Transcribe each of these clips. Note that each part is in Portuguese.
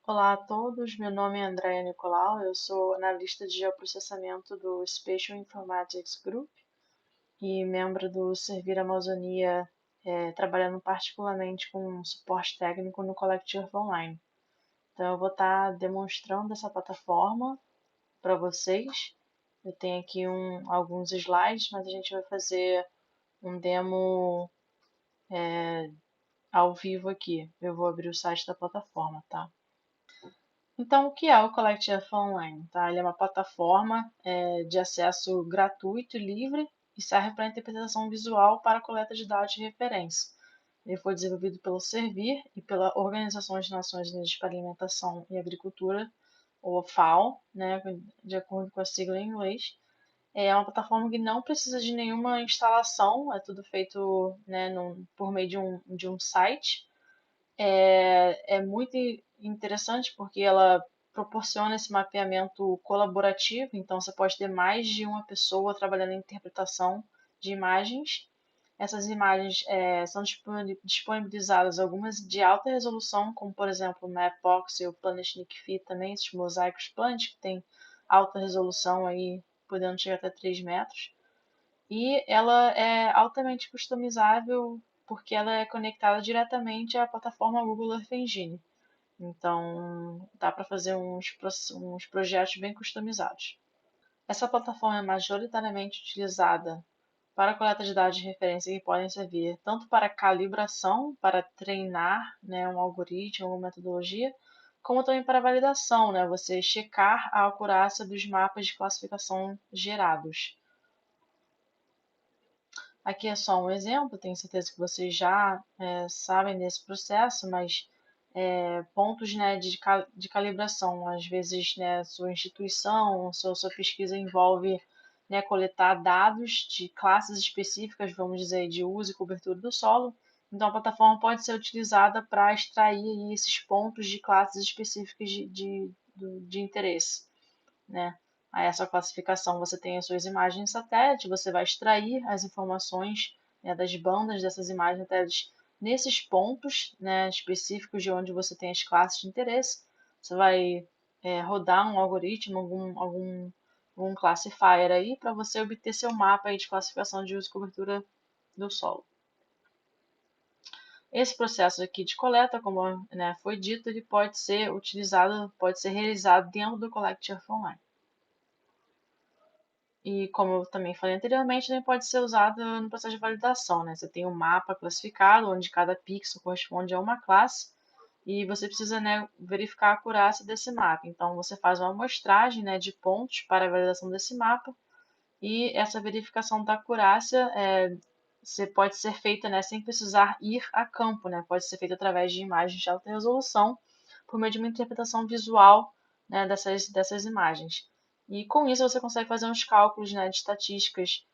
Olá a todos, meu nome é Andréia Nicolau, eu sou analista de geoprocessamento do Spatial Informatics Group e membro do Servir Amazônia, trabalhando particularmente com suporte técnico no Collective Online. Então, eu vou estar demonstrando essa plataforma para vocês. Eu tenho aqui alguns slides, mas a gente vai fazer um demo ao vivo aqui. Eu vou abrir o site da plataforma, tá? Então, o que é o Collective Online? Tá? Ele é uma plataforma de acesso gratuito e livre e serve para interpretação visual para coleta de dados de referência. Ele foi desenvolvido pelo Servir e pela Organização das Nações Unidas para a Alimentação e Agricultura, ou FAO, né, de acordo com a sigla em inglês. É uma plataforma que não precisa de nenhuma instalação, é tudo feito, né, por meio de um site. É muito interessante porque ela proporciona esse mapeamento colaborativo, então você pode ter mais de uma pessoa trabalhando em interpretação de imagens. Essas imagens são disponibilizadas algumas de alta resolução, como por exemplo o Mapbox e o PlanetNikFi também, esses mosaicos Planet, que tem alta resolução aí, podendo chegar até 3 metros. E ela é altamente customizável porque ela é conectada diretamente à plataforma Google Earth Engine. Então, dá para fazer uns projetos bem customizados. Essa plataforma é majoritariamente utilizada para coleta de dados de referência que podem servir tanto para calibração, para treinar, né, um algoritmo, uma metodologia, como também para validação, né, você checar a acurácia dos mapas de classificação gerados. Aqui é só um exemplo, tenho certeza que vocês já sabem desse processo, mas pontos, né, de calibração, às vezes, né, sua instituição, sua pesquisa envolve, né, coletar dados de classes específicas, vamos dizer, de uso e cobertura do solo. Então, a plataforma pode ser utilizada para extrair aí esses pontos de classes específicas de interesse, né? A essa classificação você tem as suas imagens satélite, você vai extrair as informações, né, das bandas dessas imagens satélites nesses pontos, né, específicos de onde você tem as classes de interesse. Você vai rodar um algoritmo, algum classifier aí para você obter seu mapa aí de classificação de uso e cobertura do solo. Esse processo aqui de coleta, como, né, foi dito, ele pode ser utilizado, pode ser realizado dentro do Collective Online. E como eu também falei anteriormente, também pode ser usado no processo de validação, né? Você tem um mapa classificado, onde cada pixel corresponde a uma classe, e você precisa, né, verificar a acurácia desse mapa. Então, você faz uma amostragem, né, de pontos para a validação desse mapa, e essa verificação da acurácia você pode ser feita, né, sem precisar ir a campo, né? Pode ser feita através de imagens de alta resolução, por meio de uma interpretação visual, né, dessas imagens. E com isso você consegue fazer uns cálculos, né, de estatísticas,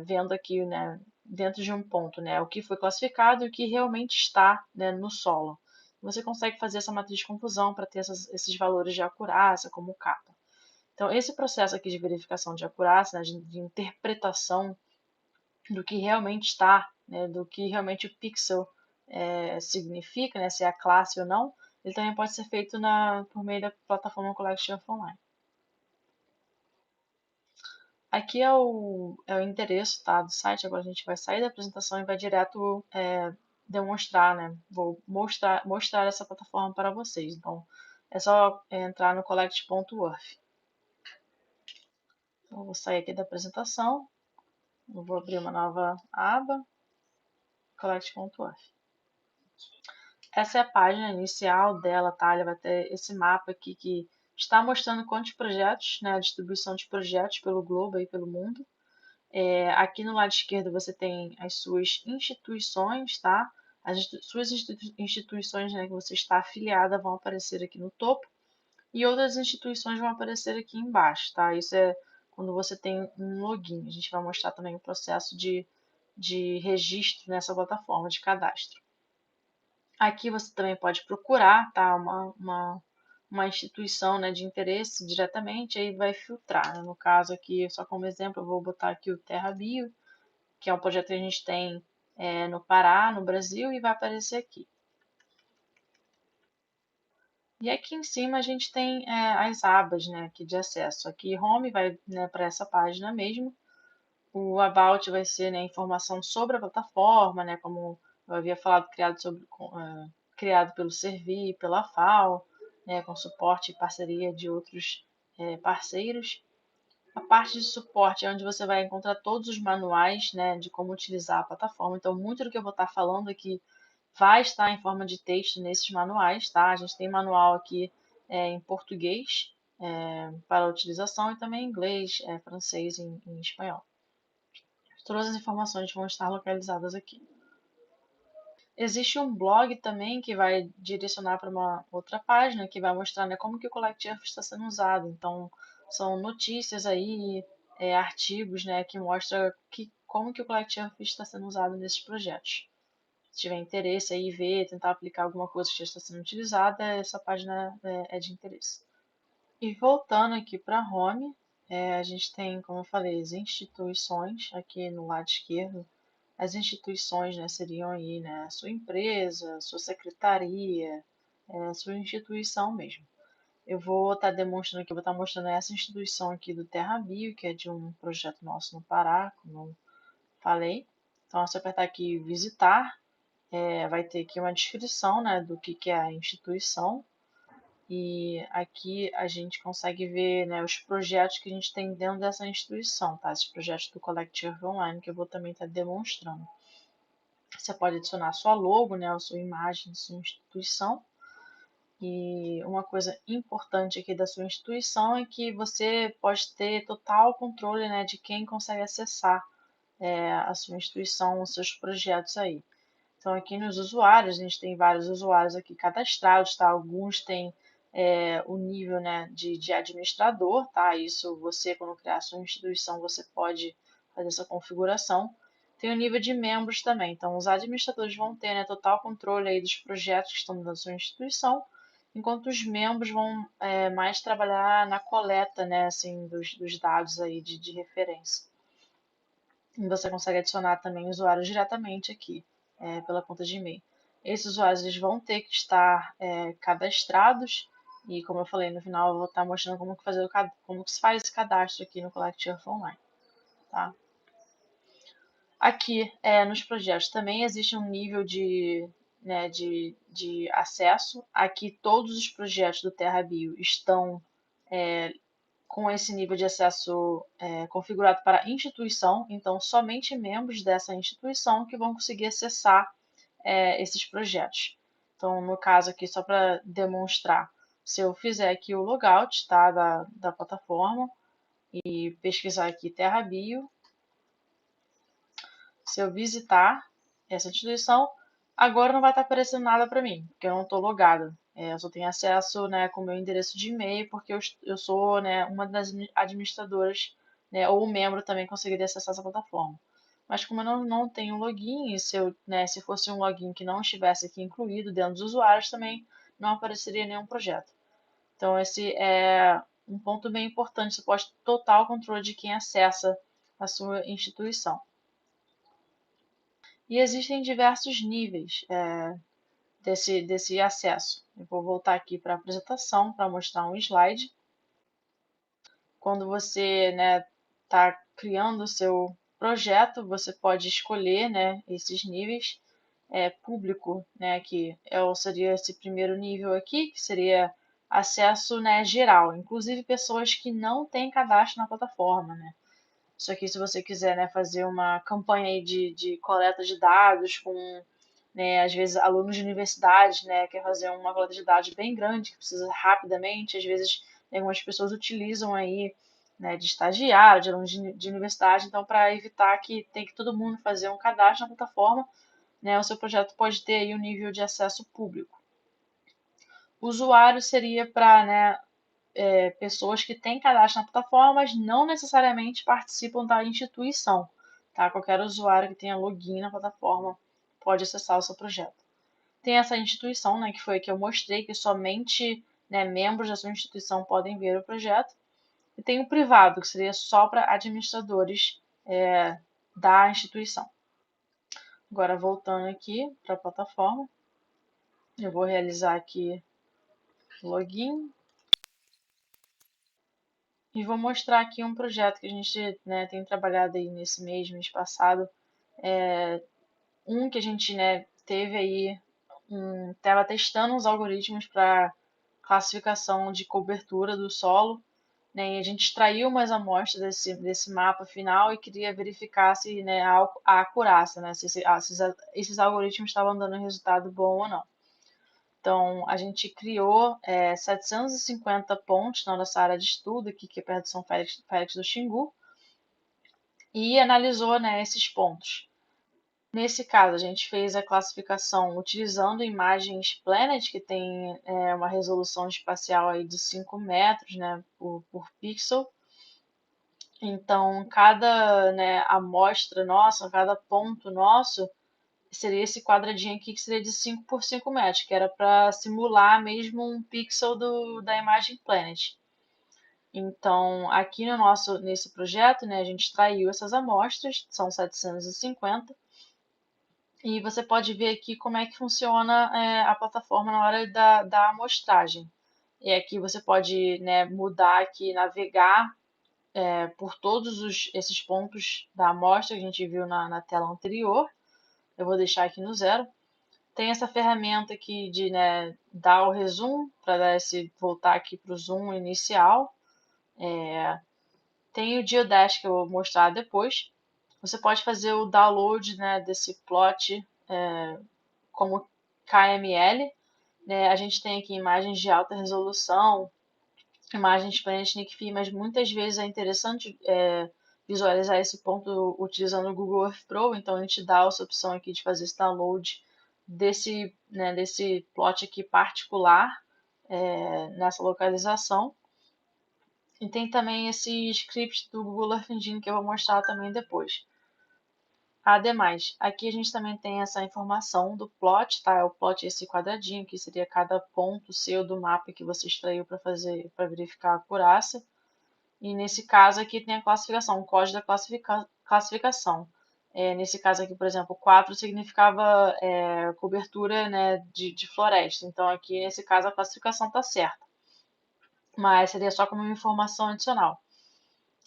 vendo aqui, né, dentro de um ponto, né, o que foi classificado e o que realmente está, né, no solo. Você consegue fazer essa matriz de confusão para ter esses valores de acurácia, como o kappa. Então, esse processo aqui de verificação de acurácia, né, de interpretação do que realmente está, né, do que realmente o pixel significa, né, se é a classe ou não, ele também pode ser feito por meio da plataforma Collective Online. Aqui é o endereço, tá, do site. Agora a gente vai sair da apresentação e vai direto demonstrar, né? Vou mostrar essa plataforma para vocês. Então, é só entrar no collect.earth. Então, eu vou sair aqui da apresentação. Eu vou abrir uma nova aba, collect.earth. Essa é a página inicial dela, tá? Ela vai ter esse mapa aqui que está mostrando quantos projetos, né? A distribuição de projetos pelo globo e pelo mundo. Aqui no lado esquerdo você tem as suas instituições, tá? Suas instituições, né, que você está afiliada vão aparecer aqui no topo e outras instituições vão aparecer aqui embaixo, tá? Isso é quando você tem um login. A gente vai mostrar também o processo de registro nessa plataforma de cadastro. Aqui você também pode procurar, tá? Uma instituição, né, de interesse diretamente, aí vai filtrar, né? No caso aqui, só como exemplo, eu vou botar aqui o TerraBio, que é um projeto que a gente tem no Pará, no Brasil, e vai aparecer aqui. E aqui em cima a gente tem as abas, né, aqui de acesso. Aqui Home vai, né, para essa página mesmo. O About vai ser, né, informação sobre a plataforma, né, como eu havia falado, criado pelo Servi, pela FAO, né, com suporte e parceria de outros parceiros. A parte de suporte é onde você vai encontrar todos os manuais, né, de como utilizar a plataforma. Então, muito do que eu vou estar falando aqui vai estar em forma de texto nesses manuais, tá? A gente tem manual aqui em português para a utilização e também em inglês, francês e em espanhol. Todas as informações vão estar localizadas aqui. Existe um blog também que vai direcionar para uma outra página que vai mostrar, né, como que o Collective está sendo usado. Então, são notícias aí, artigos, né, que mostram como que o Collective está sendo usado nesses projetos. Se tiver interesse aí ver, tentar aplicar alguma coisa que já está sendo utilizada, essa página é de interesse. E voltando aqui para Home, a gente tem, como eu falei, as instituições aqui no lado esquerdo. As instituições, né, seriam aí, né, a sua empresa, sua secretaria, a sua instituição mesmo. Eu vou estar demonstrando aqui, vou estar mostrando essa instituição aqui do TerraBio, que é de um projeto nosso no Pará, como eu falei. Então, se eu apertar aqui visitar, vai ter aqui uma descrição, né, do que é a instituição. E aqui a gente consegue ver, né, os projetos que a gente tem dentro dessa instituição, tá? Esses projetos do Collective Online, que eu vou também estar demonstrando. Você pode adicionar a sua logo, né, a sua imagem, a sua instituição. E uma coisa importante aqui da sua instituição é que você pode ter total controle, né, de quem consegue acessar a sua instituição, os seus projetos aí. Então, aqui nos usuários, a gente tem vários usuários aqui cadastrados, tá? Alguns têm o nível, né, de administrador, tá? Isso você, quando criar a sua instituição, você pode fazer essa configuração. Tem o nível de membros também. Então, os administradores vão ter, né, total controle aí dos projetos que estão dentro da sua instituição, enquanto os membros vão mais trabalhar na coleta, né, assim, dos dados aí de referência. E você consegue adicionar também usuários diretamente aqui, pela conta de e-mail. Esses usuários eles vão ter que estar cadastrados e, como eu falei, no final eu vou estar mostrando como que se faz esse cadastro aqui no Collective Online. Tá? Aqui nos projetos também existe um nível né, de acesso. Aqui todos os projetos do TerraBio estão com esse nível de acesso configurado para instituição, então somente membros dessa instituição que vão conseguir acessar esses projetos. Então, no caso aqui, só para demonstrar, se eu fizer aqui o logout tá, da plataforma e pesquisar aqui TerraBio, se eu visitar essa instituição, agora não vai estar aparecendo nada para mim, porque eu não estou logada. Eu só tenho acesso, né, com o meu endereço de e-mail, porque eu sou, né, uma das administradoras, né, ou membro também conseguiria acessar essa plataforma. Mas como eu não tenho login, e se fosse um login que não estivesse aqui incluído dentro dos usuários, também não apareceria nenhum projeto. Então esse é um ponto bem importante, você pode ter total controle de quem acessa a sua instituição. E existem diversos níveis desse acesso. Eu vou voltar aqui para a apresentação para mostrar um slide. Quando você está criando o seu projeto, você pode escolher, né, esses níveis. Público, né, que seria esse primeiro nível aqui, que seria acesso, né, geral, inclusive pessoas que não têm cadastro na plataforma, né. Isso aqui, se você quiser, né, fazer uma campanha aí de coleta de dados com, né, às vezes, alunos de universidades, né, quer fazer uma coleta de dados bem grande, que precisa rapidamente, às vezes, algumas pessoas utilizam aí, né, de estagiário, de alunos de universidade, então, para evitar que tem que todo mundo fazer um cadastro na plataforma, né, o seu projeto pode ter aí um nível de acesso público. O usuário seria para, né, pessoas que têm cadastro na plataforma, mas não necessariamente participam da instituição. Tá? Qualquer usuário que tenha login na plataforma pode acessar o seu projeto. Tem essa instituição, né, que foi a que eu mostrei, que somente, né, membros da sua instituição podem ver o projeto. E tem o privado, que seria só para administradores da instituição. Agora, voltando aqui para a plataforma, eu vou realizar aqui login. E vou mostrar aqui um projeto que a gente, né, tem trabalhado aí nesse mês passado. Que a gente, né, teve aí, estava testando os algoritmos para classificação de cobertura do solo, né, e a gente extraiu umas amostras desse mapa final e queria verificar se, né, a acurácia, né, se esses algoritmos estavam dando resultado bom ou não. Então, a gente criou 750 pontos na nossa área de estudo, aqui que é perto de São Félix do Xingu, e analisou, né, esses pontos. Nesse caso, a gente fez a classificação utilizando imagens Planet, que tem uma resolução espacial aí de 5 metros, né, por pixel. Então, cada, né, amostra nossa, cada ponto nosso, seria esse quadradinho aqui que seria de 5 por 5 metros, que era para simular mesmo um pixel da imagem Planet. Então, aqui nesse projeto, né, a gente extraiu essas amostras, são 750, e você pode ver aqui como é que funciona a plataforma na hora da amostragem. E aqui você pode, né, mudar aqui, navegar por todos esses pontos da amostra que a gente viu na tela anterior. Eu vou deixar aqui no 0. Tem essa ferramenta aqui de, né, dar o resumo, para voltar aqui para o zoom inicial. Tem o Geodash que eu vou mostrar depois. Você pode fazer o download, né, desse plot como KML. Né? A gente tem aqui imagens de alta resolução, imagens Planet NICFI, mas muitas vezes é interessante visualizar esse ponto utilizando o Google Earth Pro, então a gente dá essa opção aqui de fazer esse download desse plot aqui particular nessa localização. E tem também esse script do Google Earth Engine que eu vou mostrar também depois. Ademais, aqui a gente também tem essa informação do plot, tá? É o plot esse quadradinho, que seria cada ponto seu do mapa que você extraiu para verificar a acurácia. E nesse caso aqui tem a classificação, o código da classificação. Nesse caso aqui, por exemplo, 4 significava cobertura, né, de floresta. Então aqui nesse caso a classificação está certa. Mas seria só como uma informação adicional.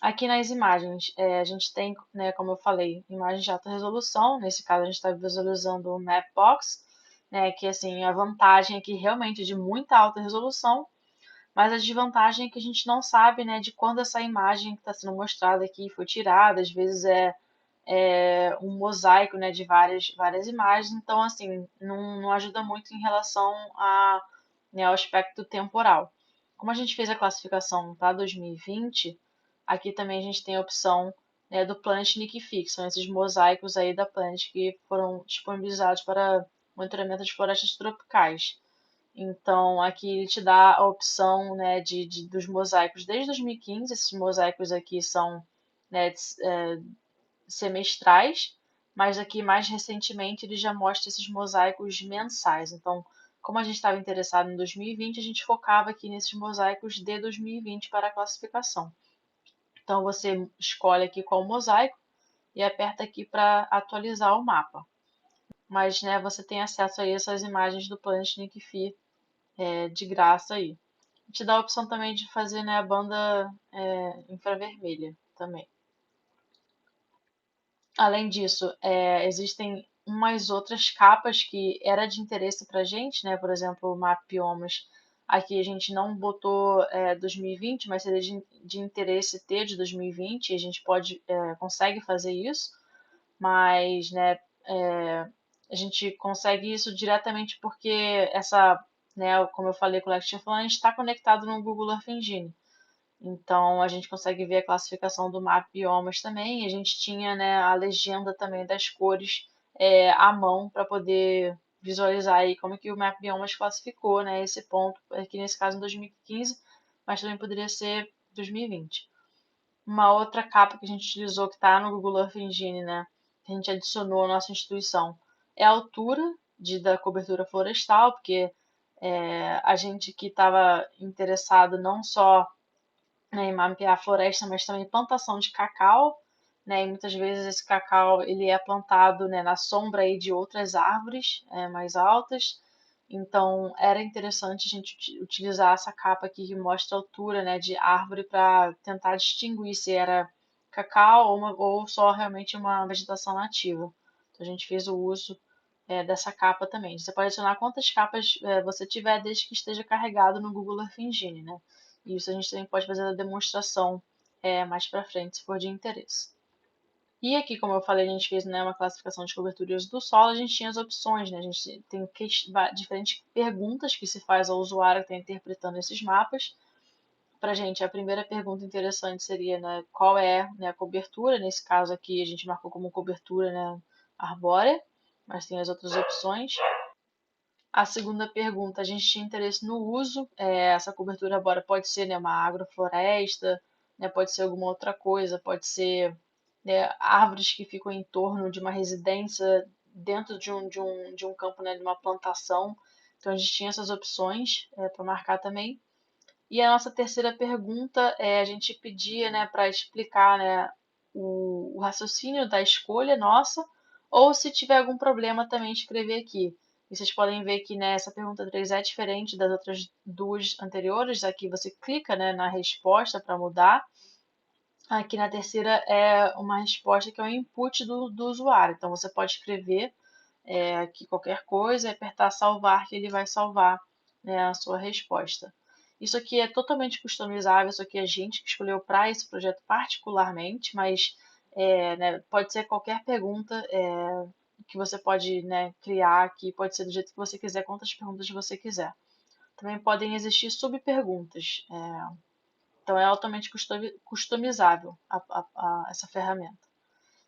Aqui nas imagens, a gente tem, né, como eu falei, imagens de alta resolução. Nesse caso, a gente está visualizando o Mapbox, né, que assim, a vantagem é que realmente é de muita alta resolução, mas a desvantagem é que a gente não sabe, né, de quando essa imagem que está sendo mostrada aqui foi tirada. Às vezes é um mosaico, né, de várias imagens. Então, assim, não ajuda muito em relação né, ao aspecto temporal. Como a gente fez a classificação para 2020, aqui também a gente tem a opção, né, do Planet NICFI, que são esses mosaicos aí da Planet que foram disponibilizados para monitoramento de florestas tropicais. Então, aqui ele te dá a opção, né, dos mosaicos desde 2015. Esses mosaicos aqui são, né, semestrais, mas aqui mais recentemente ele já mostra esses mosaicos mensais. Então, como a gente estava interessado em 2020, a gente focava aqui nesses mosaicos de 2020 para a classificação. Então, você escolhe aqui qual mosaico e aperta aqui para atualizar o mapa. Mas, né, você tem acesso a essas imagens do Planet NICFI de graça aí. Te dá a opção também de fazer, né, a banda infravermelha também. Além disso, existem umas outras capas que era de interesse para a gente, né? Por exemplo, o Mapbiomas. Aqui a gente não botou 2020, mas seria de interesse ter de 2020, e a gente consegue fazer isso, mas, né, a gente consegue isso diretamente porque né, como eu falei com o Lex falando, a gente está conectado no Google Earth Engine. Então a gente consegue ver a classificação do mapa biomas também. E a gente tinha, né, a legenda também das cores à mão para poder visualizar aí como que o mapa biomas classificou, né, esse ponto, aqui nesse caso em 2015, mas também poderia ser 2020. Uma outra capa que a gente utilizou que está no Google Earth Engine, né, que a gente adicionou à nossa instituição, é a altura da cobertura florestal, porque a gente que estava interessado não só, né, em mapear a floresta, mas também plantação de cacau, né, e muitas vezes esse cacau ele é plantado, né, na sombra aí de outras árvores mais altas, Então, era interessante a gente utilizar essa capa aqui que mostra a altura, né, de árvore para tentar distinguir se era cacau ou só realmente uma vegetação nativa. Então, a gente fez o uso dessa capa também. Você pode adicionar quantas capas você tiver, desde que esteja carregado no Google Earth Engine, né? E isso a gente também pode fazer a demonstração mais para frente, se for de interesse. E aqui, como eu falei, a gente fez, né, uma classificação de cobertura e uso do solo, a gente tinha as opções, né? A gente tem diferentes perguntas que se faz ao usuário que está interpretando esses mapas. Para a gente, a primeira pergunta interessante seria, né, qual é, né, a cobertura. Nesse caso aqui, a gente marcou como cobertura, né, arbórea, mas tem as outras opções. A segunda pergunta, a gente tinha interesse no uso. Essa cobertura arbórea pode ser, né, uma agrofloresta, né, pode ser alguma outra coisa, pode ser, né, árvores que ficam em torno de uma residência dentro de um campo, né, de uma plantação. Então a gente tinha essas opções para marcar também. E a nossa terceira pergunta a gente pedia, né, para explicar, né, o raciocínio da escolha nossa, ou se tiver algum problema também escrever aqui. E vocês podem ver que nessa pergunta 3 é diferente das outras duas anteriores. Aqui você clica, né, na resposta para mudar. Aqui na terceira é uma resposta que é o input do usuário. Então você pode escrever aqui qualquer coisa e apertar salvar, que ele vai salvar, né, a sua resposta. Isso aqui é totalmente customizável, isso aqui é a gente que escolheu para esse projeto particularmente, mas né, pode ser qualquer pergunta que você pode, né, criar aqui, pode ser do jeito que você quiser, quantas perguntas você quiser. Também podem existir subperguntas, então é altamente customizável essa ferramenta.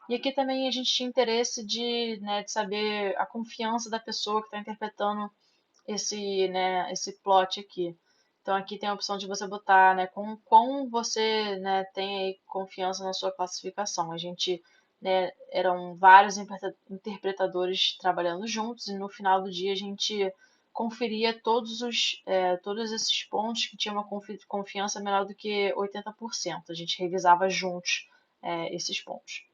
E aqui também a gente tinha interesse né, de saber a confiança da pessoa que está interpretando esse plot aqui. Então aqui tem a opção de você botar, né, com você, né, tem aí confiança na sua classificação. A gente, né, eram vários interpretadores trabalhando juntos e no final do dia a gente conferia todos esses pontos que tinham uma confiança menor do que 80%. A gente revisava juntos esses pontos.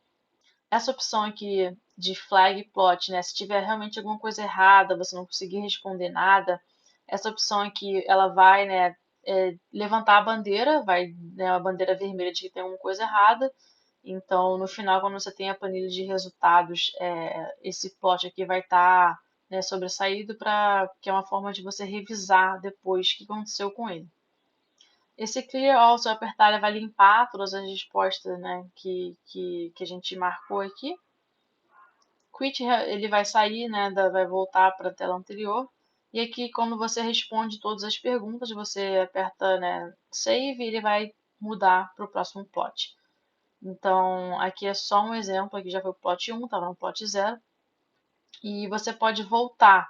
Essa opção aqui de flag plot, né? Se tiver realmente alguma coisa errada, você não conseguir responder nada, essa opção aqui, ela vai, né, levantar a bandeira, vai, né, a bandeira vermelha de que tem alguma coisa errada. Então, no final, quando você tem a planilha de resultados, esse plot aqui vai estar, né, sobressaído que é uma forma de você revisar depois o que aconteceu com ele. Esse clear all, se eu apertar, ele vai limpar todas as respostas, né, que a gente marcou aqui. Quit, ele vai sair, né, vai voltar para a tela anterior. E aqui, quando você responde todas as perguntas, você aperta, né, Save e ele vai mudar para o próximo plot. Então, aqui é só um exemplo, aqui já foi o plot 1, estava no plot 0. E você pode voltar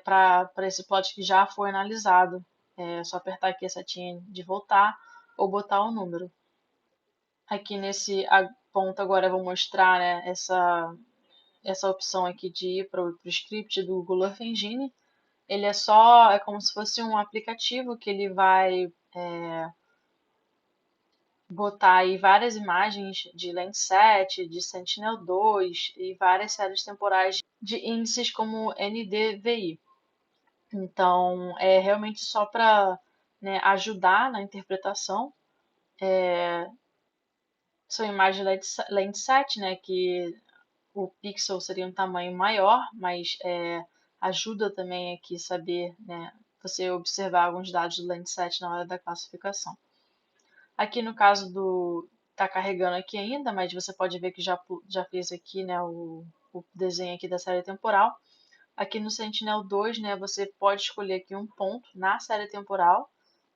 para esse plot que já foi analisado. É só apertar aqui a setinha de voltar ou botar o número. Aqui nesse ponto agora eu vou mostrar, né, essa opção aqui de ir para o script do Google Earth Engine. Ele é como se fosse um aplicativo que ele vai botar aí várias imagens de Landsat, de Sentinel-2 e várias séries temporais de índices como NDVI. Então, é realmente só para, né, ajudar na interpretação. São imagens Landsat, né, que o pixel seria um tamanho maior, mas ajuda também aqui saber, né, você observar alguns dados do Landsat na hora da classificação. Aqui no caso tá carregando aqui ainda, mas você pode ver que já fez aqui, né, o desenho aqui da série temporal. Aqui no Sentinel-2, né, você pode escolher aqui um ponto na série temporal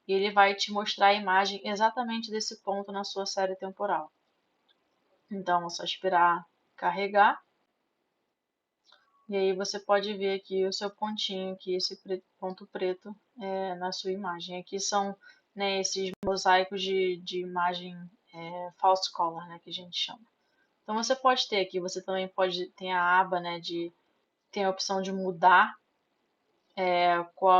e ele vai te mostrar a imagem exatamente desse ponto na sua série temporal. Então, é só esperar carregar. E aí você pode ver aqui o seu pontinho, aqui, esse ponto preto na sua imagem. Aqui são, né, esses mosaicos de imagem false color, né, que a gente chama. Então você pode ter aqui, você também tem a aba, né, tem a opção de mudar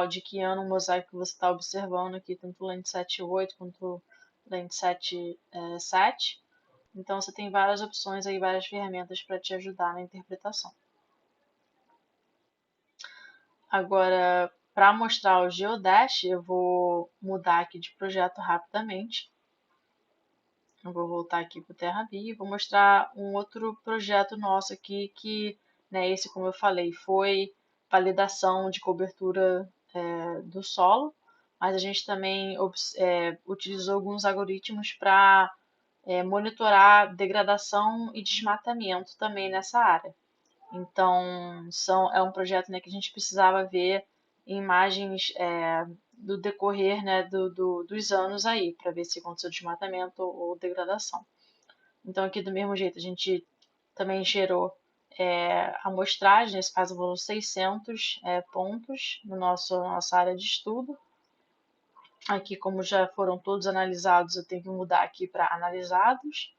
de que ano o mosaico você está observando aqui, tanto o Landsat 8 quanto o Landsat 7. Então você tem várias opções aí, várias ferramentas para te ajudar na interpretação. Agora, para mostrar o Geodash, eu vou mudar aqui de projeto rapidamente. Eu vou voltar aqui para o TerraView e vou mostrar um outro projeto nosso aqui que, né, esse, como eu falei, foi validação de cobertura do solo, mas a gente também utilizou alguns algoritmos para monitorar degradação e desmatamento também nessa área. Então, é um projeto, né, que a gente precisava ver imagens do decorrer, né, dos anos aí, para ver se aconteceu desmatamento ou degradação. Então, aqui do mesmo jeito, a gente também gerou amostragem, nesse caso foram 600 pontos no nossa área de estudo. Aqui, como já foram todos analisados, eu tenho que mudar aqui para analisados.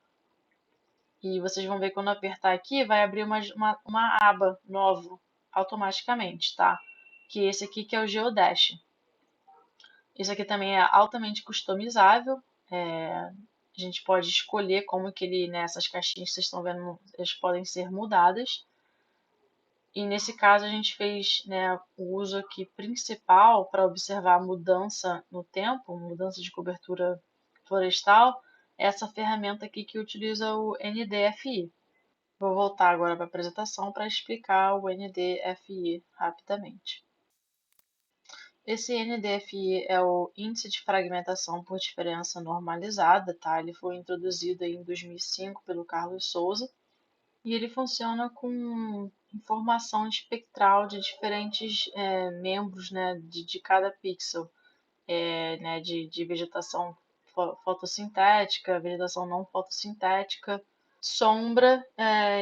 E vocês vão ver quando eu apertar aqui, vai abrir uma aba nova automaticamente, tá? Que esse aqui que é o Geodash. Esse aqui também é altamente customizável. A gente pode escolher como que ele, né, essas caixinhas que vocês estão vendo, eles podem ser mudadas. E nesse caso a gente fez, né, o uso aqui principal para observar a mudança no tempo, mudança de cobertura florestal, essa ferramenta aqui que utiliza o NDFI. Vou voltar agora para a apresentação para explicar o NDFI rapidamente. Esse NDFI é o Índice de Fragmentação por Diferença Normalizada, tá? Ele foi introduzido em 2005 pelo Carlos Souza e ele funciona com informação espectral de diferentes membros, né, de cada pixel, né, de vegetação fotossintética, vegetação não fotossintética, sombra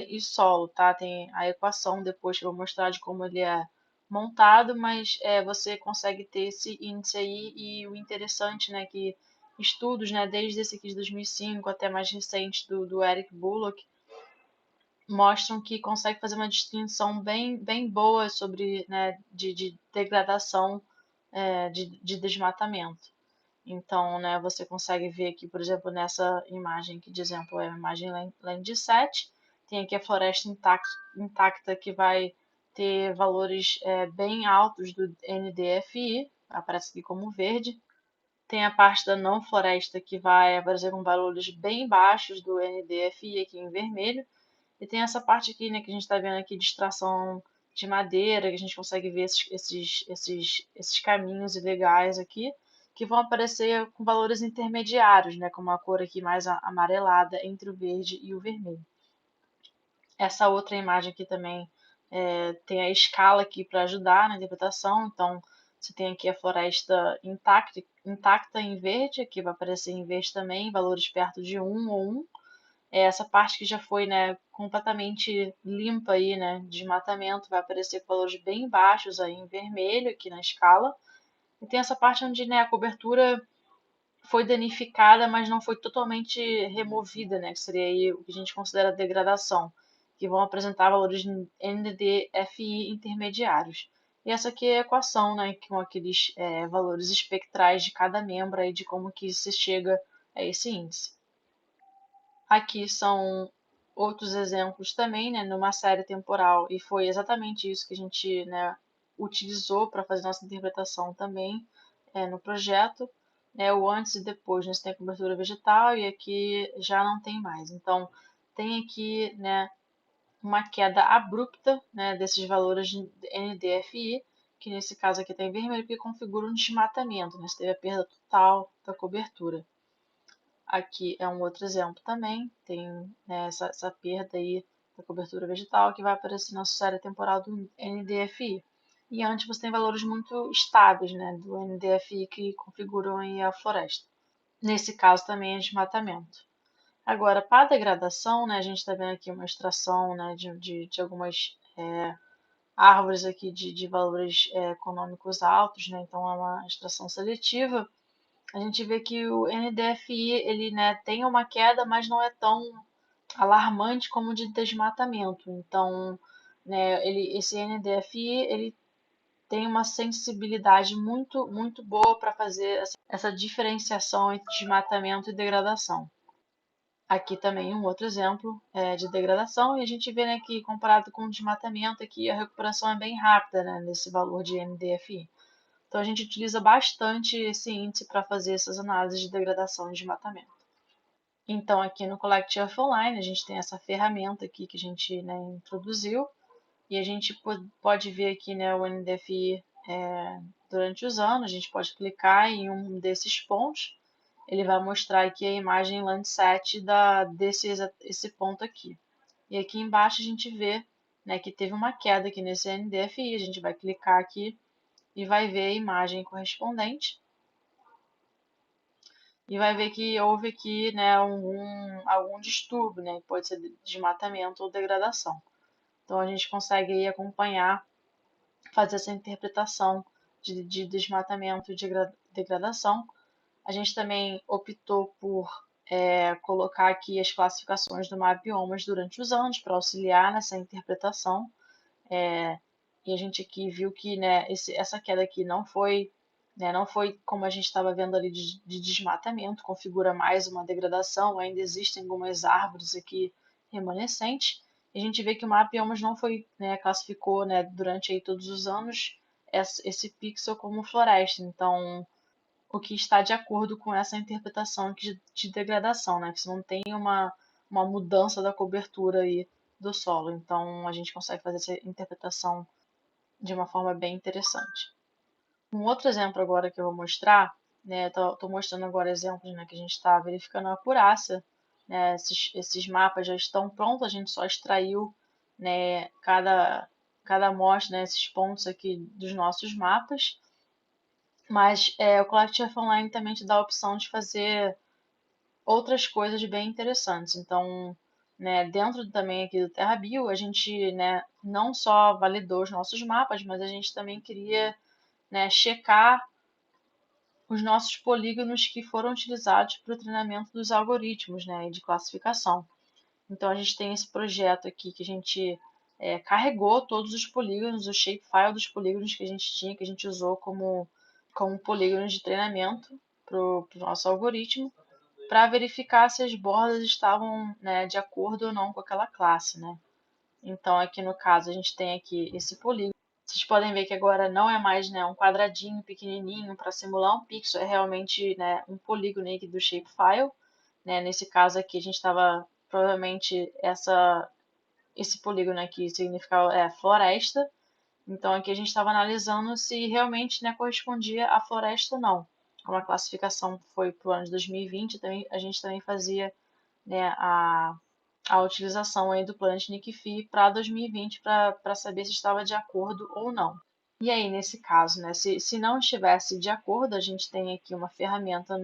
e solo, tá? Tem a equação depois que eu vou mostrar de como ele é montado, mas você consegue ter esse índice aí e o interessante, né, que estudos, né, desde esse aqui de 2005 até mais recente do Eric Bullock, mostram que consegue fazer uma distinção bem boa sobre, né, de degradação de desmatamento. Então, né, você consegue ver aqui, por exemplo, nessa imagem que de exemplo é a imagem Landsat, tem aqui a floresta intacta que vai ter valores bem altos do NDFI, aparece aqui como verde. Tem a parte da não floresta que vai aparecer com valores bem baixos do NDFI aqui em vermelho. E tem essa parte aqui, né, que a gente está vendo aqui de extração de madeira, que a gente consegue ver esses caminhos ilegais aqui, que vão aparecer com valores intermediários, né, com uma cor aqui mais amarelada entre o verde e o vermelho. Essa outra imagem aqui também tem a escala aqui para ajudar na interpretação, então você tem aqui a floresta intacta em verde, aqui vai aparecer em verde também, valores perto de 1 ou 1. Essa parte que já foi, né, completamente limpa aí, né, de desmatamento, vai aparecer com valores bem baixos aí em vermelho aqui na escala. E tem essa parte onde, né, a cobertura foi danificada, mas não foi totalmente removida, né, que seria aí o que a gente considera degradação, que vão apresentar valores NDFI intermediários. E essa aqui é a equação, né, com aqueles valores espectrais de cada membro aí de como que se chega a esse índice. Aqui são outros exemplos também, né, numa série temporal, e foi exatamente isso que a gente, né, utilizou para fazer nossa interpretação também no projeto, né, o antes e depois, né, você tem a cobertura vegetal e aqui já não tem mais. Então, tem aqui, né, uma queda abrupta, né, desses valores de NDFI, que nesse caso aqui está em vermelho, que configura um desmatamento, né, você teve a perda total da cobertura. Aqui é um outro exemplo também, tem né, essa perda aí da cobertura vegetal que vai aparecer na série temporal do NDFI. E antes você tem valores muito estáveis, né, do NDFI que configuram aí a floresta. Nesse caso também é desmatamento. Agora, para a degradação, né, a gente está vendo aqui uma extração né, de algumas árvores aqui de valores econômicos altos, né, então é uma extração seletiva. A gente vê que o NDFI ele, né, tem uma queda, mas não é tão alarmante como o de desmatamento. Então, né, esse NDFI ele tem uma sensibilidade muito boa para fazer essa diferenciação entre desmatamento e degradação. Aqui também um outro exemplo de degradação, e a gente vê, né, que comparado com o desmatamento, aqui a recuperação é bem rápida, né, nesse valor de NDFI. Então a gente utiliza bastante esse índice para fazer essas análises de degradação e desmatamento. Então aqui no Collect Earth Online a gente tem essa ferramenta aqui que a gente, né, introduziu, e a gente pode ver aqui, né, o NDFI durante os anos. A gente pode clicar em um desses pontos, ele vai mostrar aqui a imagem Landsat desse ponto aqui. E aqui embaixo a gente vê, né, que teve uma queda aqui nesse NDFI. A gente vai clicar aqui e vai ver a imagem correspondente. E vai ver que houve aqui, né, algum distúrbio, né, pode ser desmatamento ou degradação. Então a gente consegue aí acompanhar, fazer essa interpretação de desmatamento e degradação. A gente também optou por colocar aqui as classificações do MapBiomas durante os anos para auxiliar nessa interpretação. E a gente aqui viu que, né, essa queda aqui não foi como a gente estava vendo ali de desmatamento, configura mais uma degradação, ainda existem algumas árvores aqui remanescentes. E a gente vê que o MapBiomas não foi, né, classificou, né, durante aí todos os anos esse pixel como floresta. Então, o que está de acordo com essa interpretação aqui de degradação, né? Que você não tem uma mudança da cobertura aí do solo. Então, a gente consegue fazer essa interpretação de uma forma bem interessante. Um outro exemplo agora que eu vou mostrar, né? Estou mostrando agora exemplos, né, que a gente está verificando a acurácia. Né, esses mapas já estão prontos, a gente só extraiu, né, cada amostra, né, esses pontos aqui dos nossos mapas. Mas o Collective Online também te dá a opção de fazer outras coisas bem interessantes. Então, né, dentro também aqui do TerraBio, a gente, né, não só validou os nossos mapas, mas a gente também queria, né, checar os nossos polígonos que foram utilizados para o treinamento dos algoritmos, né, de classificação. Então, a gente tem esse projeto aqui que a gente carregou todos os polígonos, o shapefile dos polígonos que a gente tinha, que a gente usou como polígonos de treinamento para o nosso algoritmo, para verificar se as bordas estavam, né, de acordo ou não com aquela classe, né? Então, aqui no caso, a gente tem aqui esse polígono. Vocês podem ver que agora não é mais, né, um quadradinho pequenininho para simular um pixel, é realmente, né, um polígono aqui do shapefile. Né? Nesse caso aqui, a gente estava, provavelmente, esse polígono aqui significava floresta. Então, aqui a gente estava analisando se realmente, né, correspondia à floresta ou não. Como a classificação foi para o ano de 2020, também, a gente também fazia, né, a utilização aí do Planet Nickfi para 2020 para saber se estava de acordo ou não. E aí, nesse caso, né, se não estivesse de acordo, a gente tem aqui uma ferramenta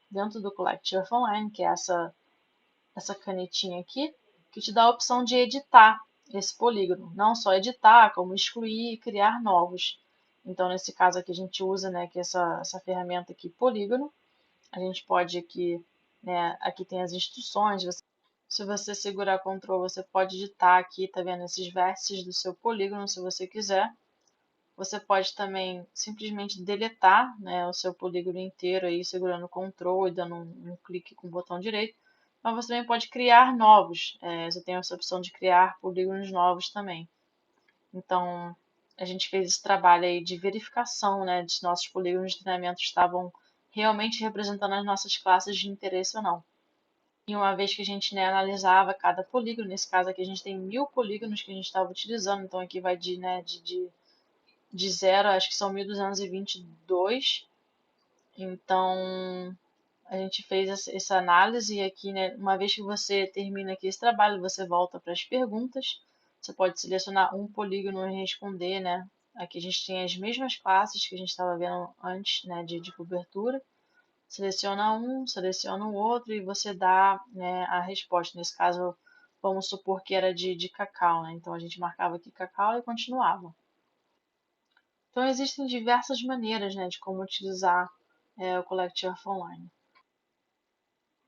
dentro do Collect Earth Online, que é essa canetinha aqui, que te dá a opção de editar esse polígono. Não só editar, como excluir e criar novos. Então, nesse caso aqui, a gente usa, né, que essa ferramenta aqui, polígono. A gente pode aqui, né, aqui tem as instruções. Se você segurar Ctrl, você pode editar aqui, tá vendo, esses vértices do seu polígono, se você quiser. Você pode também simplesmente deletar, né, o seu polígono inteiro aí, segurando Ctrl e dando um clique com o botão direito. Mas você também pode criar novos. Você tem essa opção de criar polígonos novos também. Então, a gente fez esse trabalho aí de verificação, né, de se nossos polígonos de treinamento estavam realmente representando as nossas classes de interesse ou não. E uma vez que a gente, né, analisava cada polígono, nesse caso aqui a gente tem 1000 polígonos que a gente estava utilizando, então aqui vai de 0, acho que são 1222. Então, a gente fez essa análise e aqui, né, uma vez que você termina aqui esse trabalho, você volta para as perguntas. Você pode selecionar um polígono e responder, né? Aqui a gente tem as mesmas classes que a gente estava vendo antes, né, de cobertura. Seleciona um, seleciona o outro e você dá, né, a resposta. Nesse caso, vamos supor que era de cacau, né? Então a gente marcava aqui cacau e continuava. Então existem diversas maneiras, né, de como utilizar o Collect Earth Online.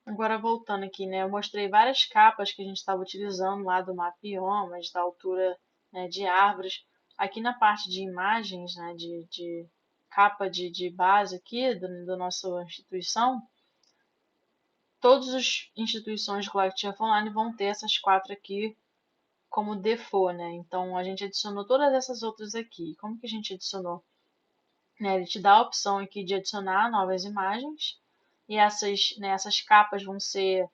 Agora voltando aqui, né, eu mostrei várias capas que a gente estava utilizando lá do Mapbiomas, da altura, né, de árvores. Aqui na parte de imagens, né, de capa de base aqui da nossa instituição, todas as instituições de Collective Online vão ter essas 4 aqui como default, né? Então a gente adicionou todas essas outras aqui. Como que a gente adicionou? Né, ele te dá a opção aqui de adicionar novas imagens e essas capas vão ser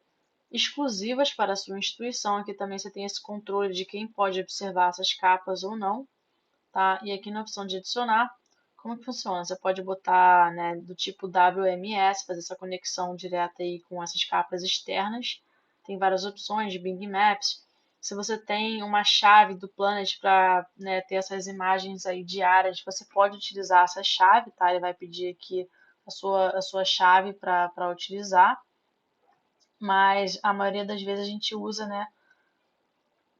exclusivas para a sua instituição. Aqui também você tem esse controle de quem pode observar essas capas ou não, tá? E aqui na opção de adicionar, como que funciona? Você pode botar, né, do tipo WMS, fazer essa conexão direta aí com essas capas externas. Tem várias opções de Bing Maps. Se você tem uma chave do Planet para, né, ter essas imagens aí diárias, você pode utilizar essa chave, tá? Ele vai pedir aqui a sua chave para utilizar, mas a maioria das vezes a gente usa, né,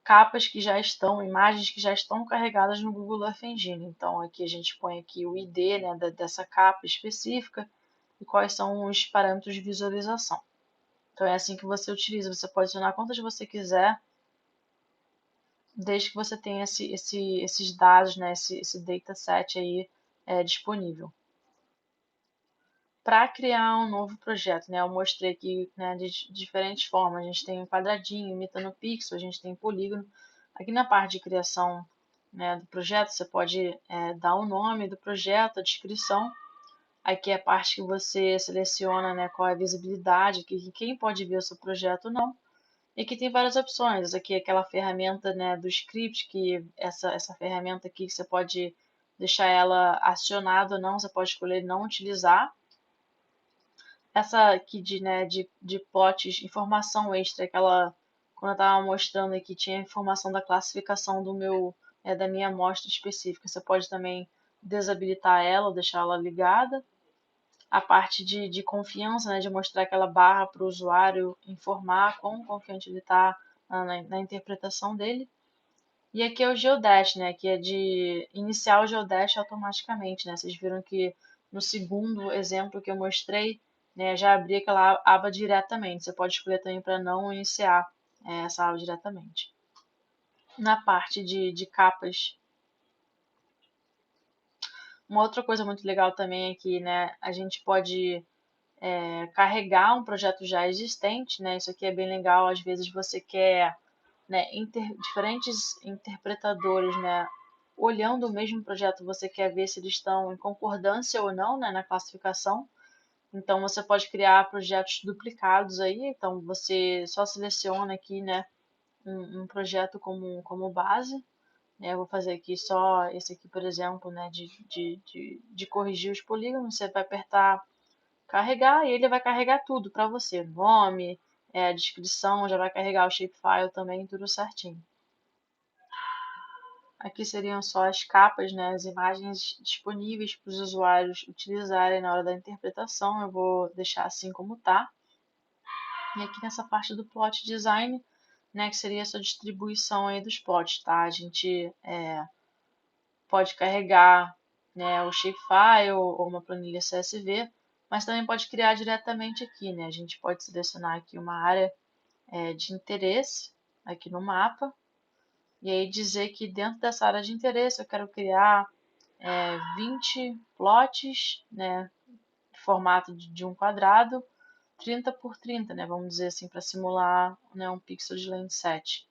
capas que já estão, imagens que já estão carregadas no Google Earth Engine. Então aqui a gente põe aqui o ID, né, dessa capa específica e quais são os parâmetros de visualização. Então é assim que você utiliza. Você pode adicionar quantas você quiser, desde que você tenha esses dados, né, esse dataset aí disponível. Para criar um novo projeto, né, eu mostrei aqui, né, de diferentes formas. A gente tem um quadradinho imitando pixel, a gente tem polígono. Aqui na parte de criação, né, do projeto, você pode dar o nome do projeto, a descrição. Aqui é a parte que você seleciona, né, qual é a visibilidade, quem pode ver o seu projeto ou não. E aqui tem várias opções. Aqui é aquela ferramenta, né, do script, que essa ferramenta aqui você pode deixar ela acionada ou não, você pode escolher não utilizar. Essa aqui de plots, informação extra, quando eu estava mostrando aqui, tinha informação da classificação da minha amostra específica. Você pode também desabilitar ela ou deixar ela ligada. A parte de confiança, né, de mostrar aquela barra para o usuário informar quão confiante ele está na interpretação dele. E aqui é o Geodash, né, que é de iniciar o Geodash automaticamente, né? Vocês viram que no segundo exemplo que eu mostrei, né, já abri aquela aba diretamente. Você pode escolher também para não iniciar essa aba diretamente. Na parte de capas, uma outra coisa muito legal também é que, né, a gente pode carregar um projeto já existente, né? Isso aqui é bem legal. Às vezes você quer, né, diferentes interpretadores, né, olhando o mesmo projeto, você quer ver se eles estão em concordância ou não, né, na classificação. Então você pode criar projetos duplicados aí. Então você só seleciona aqui, né, um projeto como base. Né? Eu vou fazer aqui só esse aqui, por exemplo, né, de corrigir os polígonos. Você vai apertar carregar e ele vai carregar tudo para você. Nome, a descrição, já vai carregar o shapefile também, tudo certinho. Aqui seriam só as capas, né, as imagens disponíveis para os usuários utilizarem na hora da interpretação. Eu vou deixar assim como está. E aqui nessa parte do plot design, né, que seria essa distribuição aí dos plots, tá? A gente pode carregar, né, o shapefile ou uma planilha CSV, mas também pode criar diretamente aqui, né? A gente pode selecionar aqui uma área de interesse aqui no mapa e aí dizer que dentro dessa área de interesse eu quero criar 20 plots, né, de formato de um quadrado, 30 por 30, né, vamos dizer assim, para simular, né, um pixel de Landsat.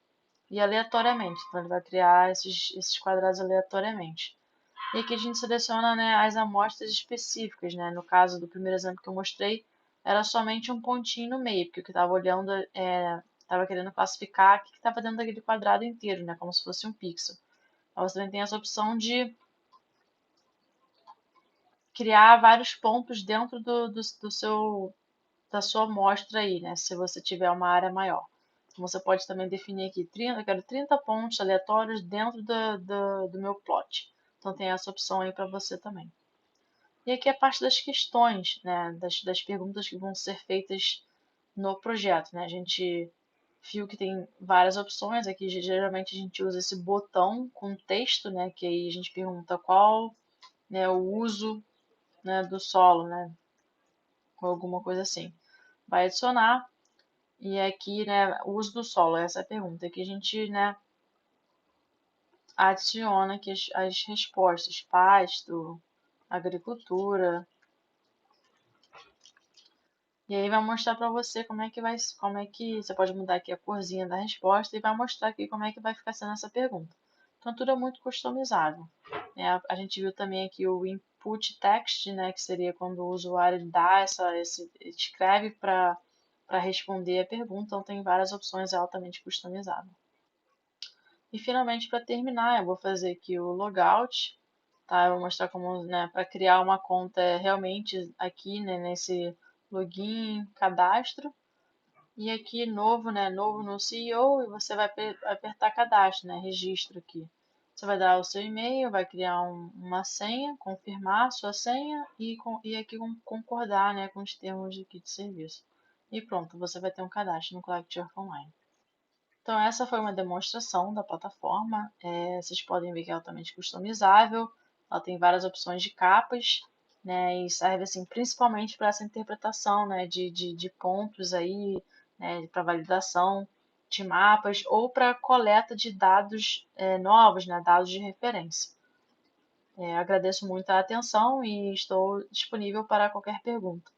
E aleatoriamente, então ele vai criar esses quadrados aleatoriamente. E aqui a gente seleciona, né, as amostras específicas, né? No caso do primeiro exemplo que eu mostrei, era somente um pontinho no meio, porque o que estava olhando estava querendo classificar o que estava dentro daquele quadrado inteiro, né? Como se fosse um pixel. Então, você também tem essa opção de criar vários pontos dentro da sua amostra aí, né? Se você tiver uma área maior. Então, você pode também definir aqui, eu quero 30 pontos aleatórios dentro do meu plot. Então tem essa opção aí para você também. E aqui é a parte das questões, né, das perguntas que vão ser feitas no projeto, né? A gente viu que tem várias opções. Aqui geralmente a gente usa esse botão com texto, né, que aí a gente pergunta qual, né, o uso, né, do solo, né, ou alguma coisa assim. Vai adicionar e aqui, né, o uso do solo, essa é a pergunta. Aqui a gente, né, adiciona aqui as respostas: pasto, agricultura. E aí vai mostrar para você como é que você pode mudar aqui a corzinha da resposta e vai mostrar aqui como é que vai ficar sendo essa pergunta. Então tudo é muito customizável. A gente viu também aqui o input text, né, que seria quando o usuário dá escreve para responder a pergunta, então tem várias opções, é altamente customizável. E finalmente, para terminar, eu vou fazer aqui o logout, tá? Eu vou mostrar como, né, para criar uma conta realmente aqui, né, nesse login, cadastro. E aqui novo, né, novo no CEO e você vai apertar cadastro, né, registro aqui. Você vai dar o seu e-mail, vai criar uma senha, confirmar a sua senha e aqui concordar, né, com os termos aqui de serviço. E pronto, você vai ter um cadastro no Collective Online. Então, essa foi uma demonstração da plataforma. Vocês podem ver que é altamente customizável. Ela tem várias opções de capas, né, e serve assim, principalmente para essa interpretação, né, de pontos aí, né, para validação de mapas ou para coleta de dados novos, né, dados de referência. Agradeço muito a atenção e estou disponível para qualquer pergunta.